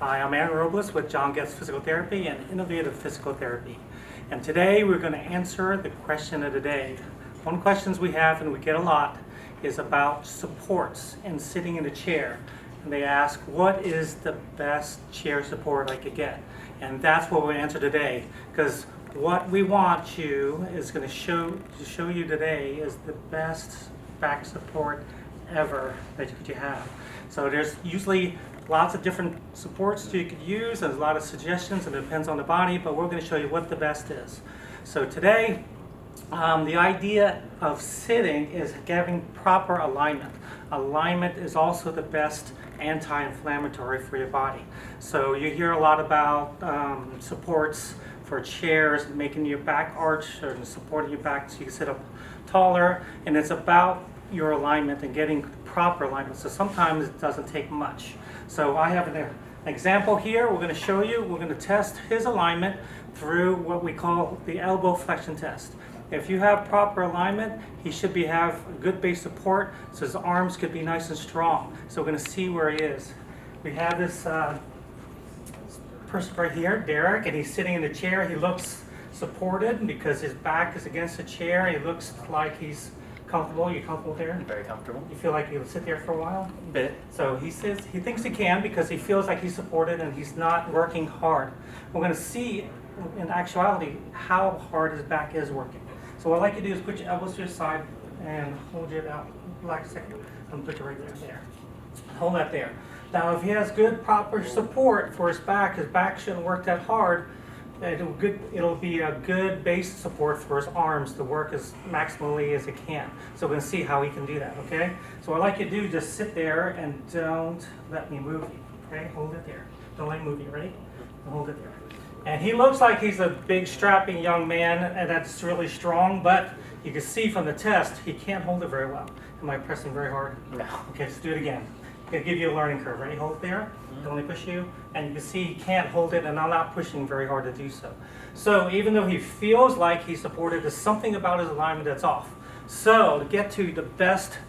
Hi, I'm Aaron Robles with John Goetze Physical Therapy and Innovative Physical Therapy. And today we're going to answer the question of the day. One of the questions we have, and we get a lot, is about supports and sitting in a chair. And they ask, what is the best chair support I could get? And that's what we'll answer today, because what we want you is going to show you today is the best back support ever that you have. So there's usually lots of different supports you could use. There's a lot of suggestions, and it depends on the body, but we're going to show you what the best is. So today, the idea of sitting is having proper alignment. Alignment is also the best anti-inflammatory for your body. So you hear a lot about supports for chairs, making your back arch or supporting your back so you can sit up taller, and it's about your alignment and getting proper alignment. So sometimes it doesn't take much. So I have an example here. We're going to show you, we're going to test his alignment through what we call the elbow flexion test. If you have proper alignment, he should have a good base support, so his arms could be nice and strong. So we're going to see where he is. We have this person right here, Derek, and he's sitting in the chair. He looks supported because his back is against the chair. He looks like he's comfortable. You comfortable there? Very comfortable. You feel like you'll sit there for a while? A bit. So he says he thinks he can because he feels like he's supported and he's not working hard. We're going to see in actuality how hard his back is working. So what I'd like you to do is put your elbows to your side and hold it out. Relax a second. And put it right there. Hold that there. Now if he has good proper support for his back shouldn't work that hard. It'll be a good base support for his arms to work as maximally as it can. So we're going to see how he can do that, okay? So what I'd like you to do, just sit there and don't let me move you, okay? Hold it there. Don't let me move you, ready? Hold it there. And he looks like he's a big strapping young man, and that's really strong, but you can see from the test, he can't hold it very well. Am I pressing very hard? No. Okay, let's do it again. I'm going to give you a learning curve. Ready? Hold it there. Don't let me push you. And you can see he can't hold it, and I'm not pushing very hard to do so. So even though he feels like he's supported, there's something about his alignment that's off. So to get to the best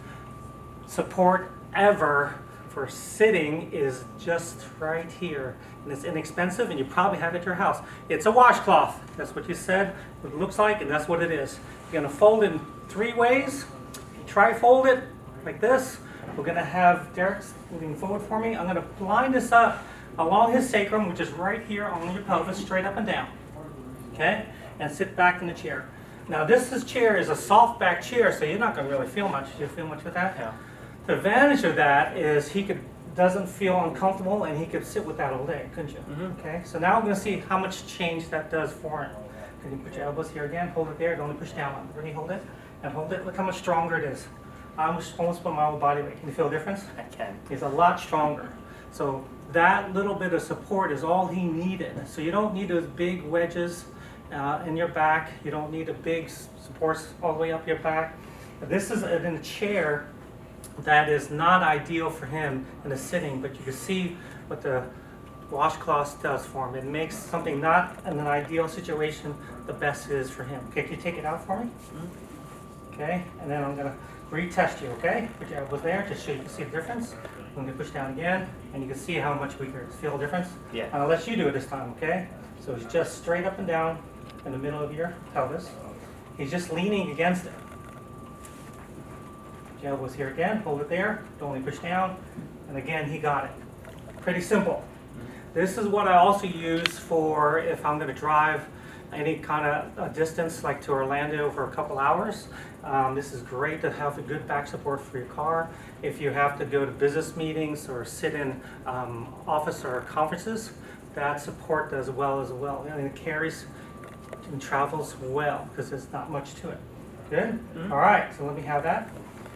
support ever for sitting is just right here. And it's inexpensive, and you probably have it at your house. It's a washcloth. That's what you said. What it looks like, and that's what it is. You're going to fold it in 3 ways. Tri-fold it like this. We're going to have Derek moving forward for me. I'm going to line this up along his sacrum, which is right here on your pelvis, straight up and down. Okay? And sit back in the chair. Now this chair is a soft back chair, so you're not going to really feel much. Do you feel much with that? Yeah. The advantage of that is he doesn't feel uncomfortable, and he could sit with that all day, couldn't you? Mm-hmm. Okay? So now we're going to see how much change that does for him. Can you put your elbows here again? Hold it there. Don't push down on it. Really hold it. And hold it. Look how much stronger it is. I almost put my whole body weight. Can you feel the difference? I can. He's a lot stronger. So that little bit of support is all he needed. So you don't need those big wedges in your back. You don't need a big supports all the way up your back. This is in a chair that is not ideal for him in a sitting, but you can see what the washcloth does for him. It makes something not in an ideal situation the best it is for him. Okay, can you take it out for me? Okay, and then I'm going to retest you, okay? Put your elbows there just so you can see the difference. I'm going to push down again, and you can see how much weaker. Feel the difference? Yeah. I'll let you do it this time, okay? So it's just straight up and down in the middle of your pelvis. He's just leaning against it. Put your elbows here again. Hold it there. Don't only push down. And again, he got it. Pretty simple. This is what I also use for if I'm going to drive any kind of distance, like to Orlando for a couple hours. This is great to have a good back support for your car. If you have to go to business meetings or sit in office or conferences, that support does well as well. And it carries and travels well because there's not much to it. Good? Mm-hmm. All right, so let me have that.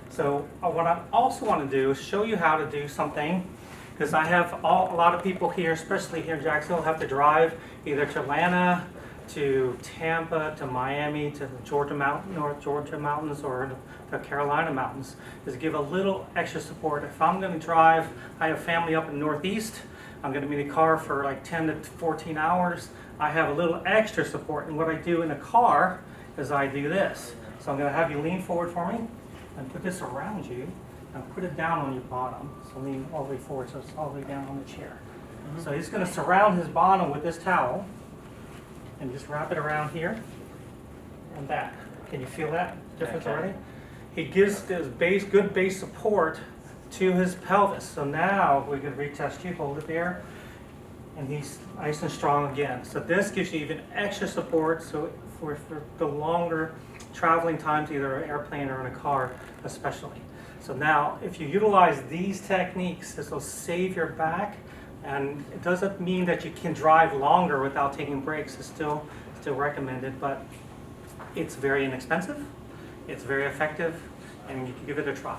So what I also want to do is show you how to do something, because I have a lot of people here, especially here in Jacksonville, have to drive either to Atlanta, to Tampa, to Miami, to the North Georgia mountains, or the Carolina mountains, is to give a little extra support. If I'm going to drive, I have family up in the Northeast, I'm going to be in the car for like 10 to 14 hours, I have a little extra support. And what I do in the car is I do this. So I'm going to have you lean forward for me and put this around you and put it down on your bottom. So lean all the way forward so it's all the way down on the chair. So he's going to surround his bottom with this towel and just wrap it around here and that. Can you feel that difference already? He gives this good base support to his pelvis. So now we can retest you, hold it there, and he's nice and strong again. So this gives you even extra support so for the longer traveling times, either an airplane or in a car especially. So now if you utilize these techniques, this will save your back, and it doesn't mean that you can drive longer without taking breaks. It's still recommended, but it's very inexpensive, it's very effective, and you can give it a try.